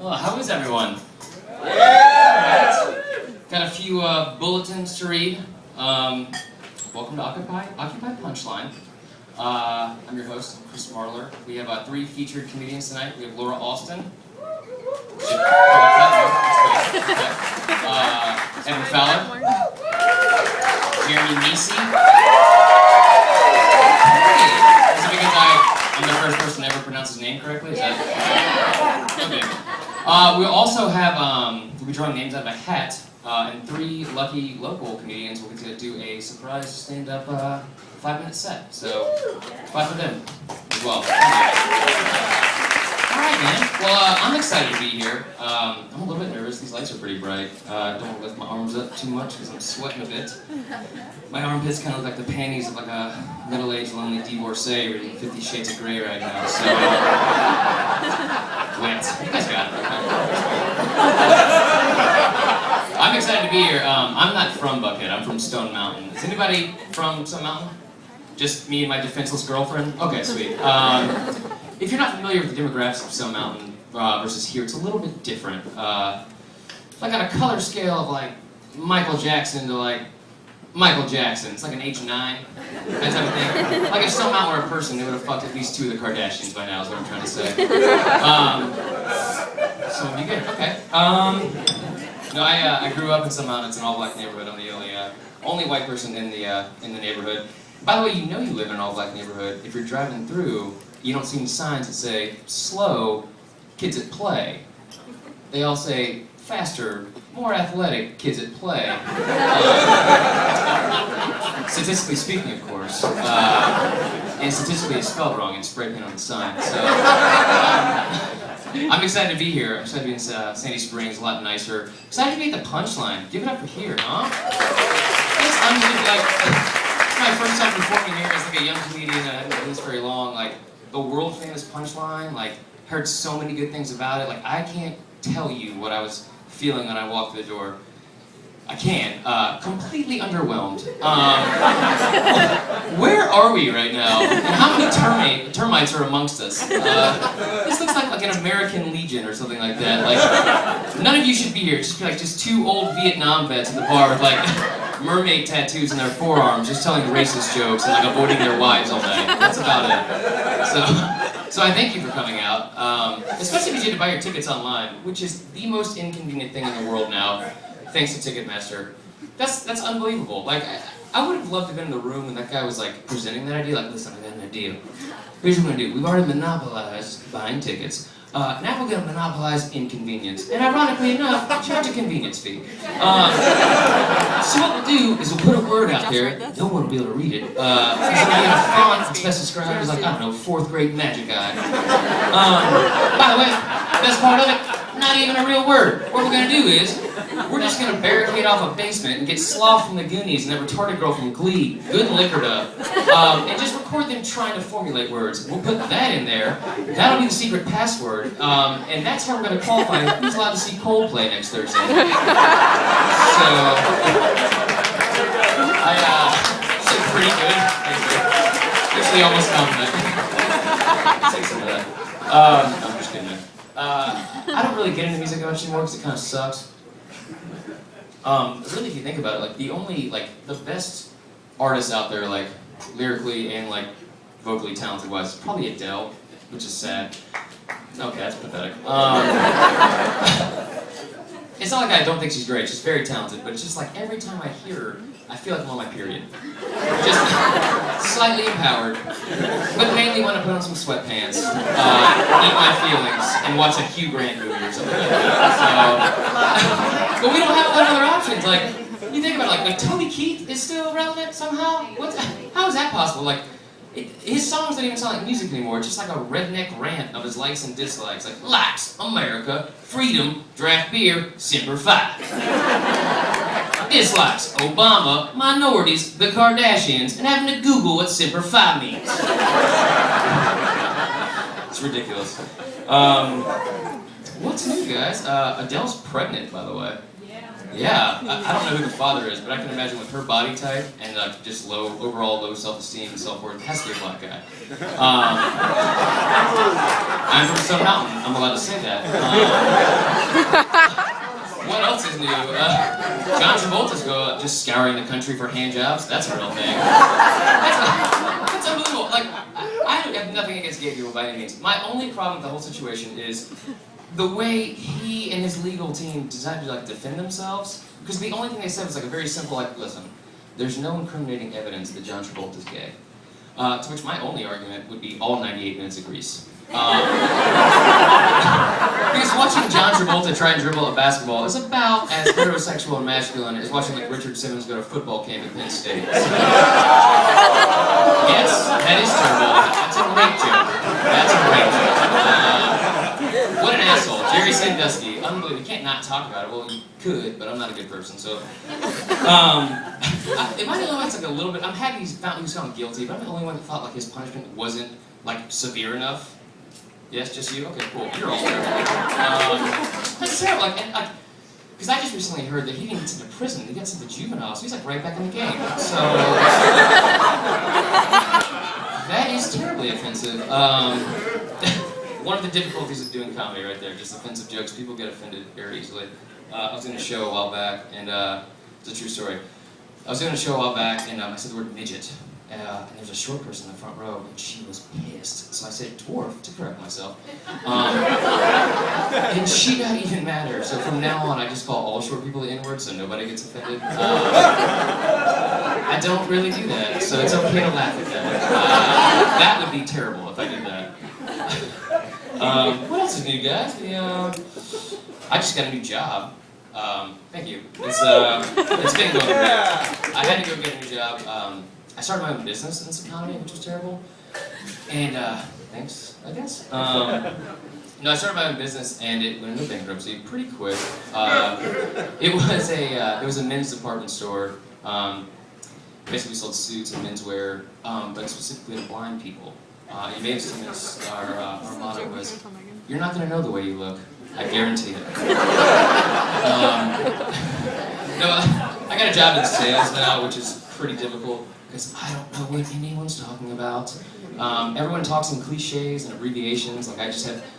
Well, how is everyone? Yeah! Got a few bulletins to read. Welcome to Occupy Punchline. I'm your host, Chris Marler. We have 3 featured comedians tonight. We have Laura Alston, Evan Fowler, Jeremy Nisi. Is it because I'm the first person to ever pronounce his name correctly? Is that okay? We also have we'll be drawing names out of a hat, and 3 lucky local comedians will get to do a surprise stand-up 5-minute set. So, clap for them as well. Alright, man. Well, I'm excited to be here. I'm a little bit nervous. These lights are pretty bright. Don't want to lift my arms up too much because I'm sweating a bit. My armpits kind of look like the panties of like a middle-aged lonely divorcee reading 50 Shades of Grey right now. So, wet. You guys got it. I'm excited to be here. I'm not from Buckhead. I'm from Stone Mountain. Is anybody from Stone Mountain? Just me and my defenseless girlfriend? Okay, sweet. If you're not familiar with the demographics of Stone Mountain versus here, it's a little bit different. Like on a color scale of like Michael Jackson to like Michael Jackson. It's like an H9, that type of thing. Like if Stone Mountain were a person, they would have fucked at least 2 of the Kardashians by now, is what I'm trying to say. So it'd be good, okay. No, I grew up in Stone Mountain. It's an all-black neighborhood. I'm the only white person in the neighborhood. By the way, you know you live in an all-black neighborhood if you're driving through. You don't see any signs that say, slow, kids at play. They all say, faster, more athletic, kids at play. Statistically speaking, of course. And statistically it's spelled wrong and spray paint on the sign. So, I'm excited to be here. I'm excited to be in Sandy Springs, a lot nicer. Excited to be at the Punchline. Give it up for here, huh? It's my first time performing here as like a young comedian. I haven't done this very long. Like, the world famous Punchline, like, heard so many good things about it. Like, I can't tell you what I was feeling when I walked through the door. I can't. Completely underwhelmed. Where are we right now? And how many termites are amongst us? This looks like an American Legion or something like that. Like, none of you should be here. It should be like just 2 old Vietnam vets at the bar with like mermaid tattoos in their forearms, just telling racist jokes and like avoiding their wives all night. That's about it. So I thank you for coming out, especially because you had to buy your tickets online, which is the most inconvenient thing in the world now, thanks to Ticketmaster. That's unbelievable. Like, I would have loved to have been in the room when that guy was like presenting that idea. Like, listen, I got an idea. Here's what we're gonna do. We've already monopolized buying tickets. Now we're gonna monopolize inconvenience. And ironically enough, charge a convenience fee. So what we'll do is we'll put a word out there. No one will be able to read it. It's gonna be in a font that's best described as like, I don't know, 4th grade magic eye. By the way, best part of it, not even a real word. What we're gonna do is, we're just gonna barricade off a basement and get Sloth from the Goonies and that retarded girl from Glee, good liquored up, and just record them trying to formulate words. We'll put that in there. That'll be the secret password, and that's how we're gonna qualify who's allowed to see Coldplay next Thursday. So, it's pretty good. Actually, almost confident. Take some of that. I'm just kidding. I don't really get into music much anymore because it kind of sucks. Really, if you think about it, like the best artists out there, like lyrically and like vocally talented wise, is probably Adele, which is sad. Okay, that's pathetic. It's not like I don't think she's great. She's very talented, but it's just like every time I hear her, I feel like I'm on my period. Just slightly empowered, but mainly want to put on some sweatpants, eat my feelings, and watch a Hugh Grant movie or something like that. So, but we don't have a lot of other options. Like, you think about it, like Toby Keith is still relevant somehow? How is that possible? Like, his songs don't even sound like music anymore. It's just like a redneck rant of his likes and dislikes. Like, likes, America, freedom, draft beer, Semper Fi. Dislikes, Obama, minorities, the Kardashians, and having to Google what Semper Fi means. It's ridiculous. What's new, guys? Adele's pregnant, by the way. Yeah, I don't know who the father is, but I can imagine with her body type and just overall low self-esteem and self-worth, it has to be a black guy. I'm from Stone Mountain, I'm allowed to say that. What else is new? John Travolta's just scouring the country for hand jobs. That's a real thing. That's unbelievable. Like, I have nothing against gay people by any means. My only problem with the whole situation is the way he and his legal team decided to defend themselves. Because the only thing they said was a very simple, listen, there's no incriminating evidence that John Travolta's gay. To which my only argument would be all 98 minutes of Grease. Because watching John Travolta try and dribble a basketball is about as heterosexual and masculine as watching Richard Simmons go to football camp at Penn State. So, yes, that is terrible. That's a rape joke. That's a rape joke. What an asshole. Jerry Sandusky. Unbelievable. You can't not talk about it. Well, you could, but I'm not a good person, so. Am I the only one that's a little bit. I'm happy he was found guilty, but I'm the only one that thought his punishment wasn't severe enough. Yes, just you? Okay, cool. You're all there. That's terrible. Because I just recently heard that he didn't get sent to prison. He got sent to juvenile, so he's right back in the game. So that is terribly offensive. One of the difficulties of doing comedy right there, just offensive jokes. People get offended very easily. I was in a show a while back, and it's a true story. I was doing a show a while back, and I said the word midget. And there was a short person in the front row, and she was pissed. So I said dwarf to correct myself. And she got even madder. So from now on, I just call all short people the N-word so nobody gets offended. I don't really do that, so it's okay to laugh at that. That would be terrible if I did that. What else is new, guys? I just got a new job. Thank you. It's been going great. I had to go get a new job. I started my own business in this economy, which was terrible. And, thanks, I guess. No, I started my own business, and it went into bankruptcy pretty quick. It was a men's department store. Basically sold suits and menswear, but specifically to blind people. You may have seen this, our motto was, "You're not going to know the way you look. I guarantee it." No, I got a job in sales now, which is pretty difficult. Because I don't know what anyone's talking about. Everyone talks in cliches and abbreviations. I'm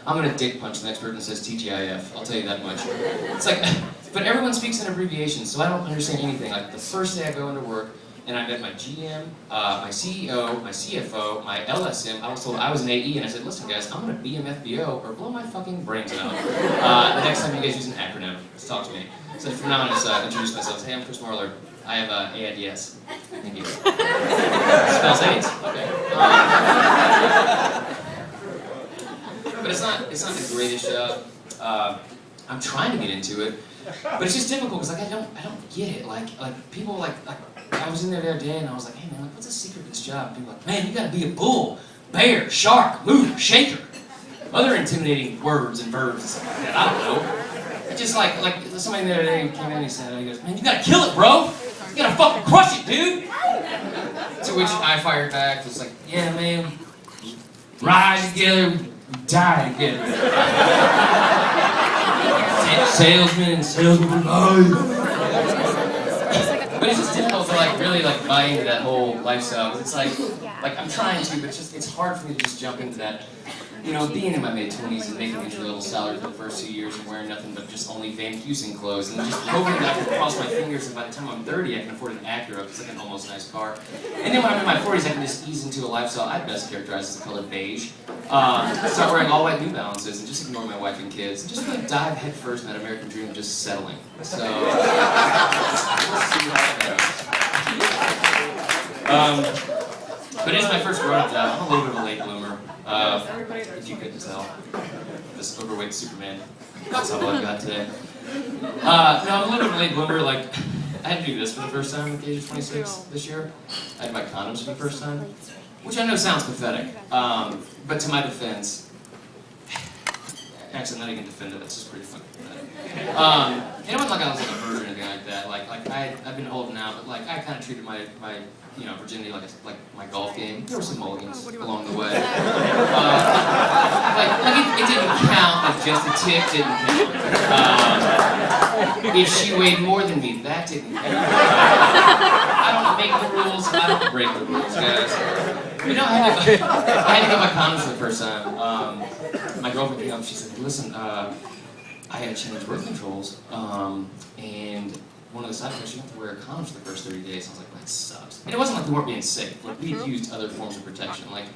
gonna dick punch the next person that says TGIF. I'll tell you that much. It's but everyone speaks in abbreviations, so I don't understand anything. The first day I go into work, and I met my GM, my CEO, my CFO, my LSM. I was told I was an AE, and I said, listen guys, I'm gonna BMFBO or blow my fucking brains out. The next time you guys use an acronym, just talk to me. So from now on, I just introduce myself. Hey, I'm Chris Marler. I have AIDS. Thank you. Spells AIDS. Okay. But it's not the greatest job. I'm trying to get into it, but it's just difficult because I don't get it. People I was in there the other day and I was like, hey man, what's the secret of this job? And people are like, man, you got to be a bull, bear, shark, moose, shaker, other intimidating words and verbs and stuff like that. I don't know. It's just somebody the other day came in and he said, he goes, man, you got to kill it, bro. You gotta fucking crush it, dude! To which I fired back, it's yeah, man, ride together, die together. Salesman for life. But it's just difficult to really buy into that whole lifestyle. It's I'm trying to, but it's hard for me to just jump into that. Being in my mid-20s and making entry-level salary for the first 2 years and wearing nothing but just only Van Heusen clothes and just hoping that I can cross my fingers and by the time I'm 30 I can afford an Acura, it's an almost nice car. And then when I'm in my 40s I can just ease into a lifestyle I'd best characterize as the color beige. Start wearing all white New Balances and just ignore my wife and kids and just dive headfirst in that American dream of just settling. So, we'll see how it goes. But it is my first grown-up job. I'm a little bit of a late bloomer. If you couldn't tell. This overweight Superman. That's all I've got today. No, I'm a little bit of a late bloomer. I had to do this for the first time at the age of 26 this year. I had my condoms for the first time. Which I know sounds pathetic. But to my defense, Actually, I'm not even defend it. That's just pretty fucking pathetic. It wasn't like I was like a bird or anything like that. Like I've been old now, but like I kind of treated my virginity like my golf game. There were some mulligans along the way. It didn't count. Like just a tip didn't count. If she weighed more than me, that didn't count. I don't make the rules. I don't break the rules, guys. You know, I had to get my condoms for the first time. My girlfriend came up. She said, "Listen, I had to change birth controls, and one of the side effects, you have to wear a condom for the first 30 days. I was like, that sucks. And it wasn't like we weren't being safe. Like, we had used other forms of protection. Like,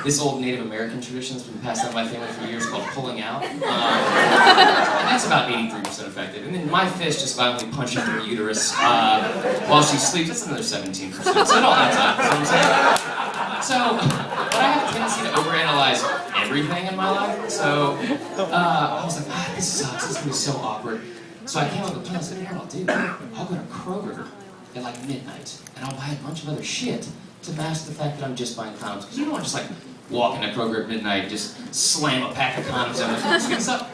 this old Native American tradition that's been passed down by my family for years called pulling out. And that's about 83% effective. And then my fist just violently punching her uterus while she sleeps, that's another 17%. So it all adds up. You know what I'm saying? So, but I have a tendency to overanalyze everything in my life. So, I was like, this sucks. This is going to be so awkward. So I came up with a plan. I said, "Here, I'll do. I'll go to Kroger at like midnight, and I'll buy a bunch of other shit to mask the fact that I'm just buying condoms. Because you don't want to just like walk into Kroger at midnight and just slam a pack of condoms in. Let's get this up."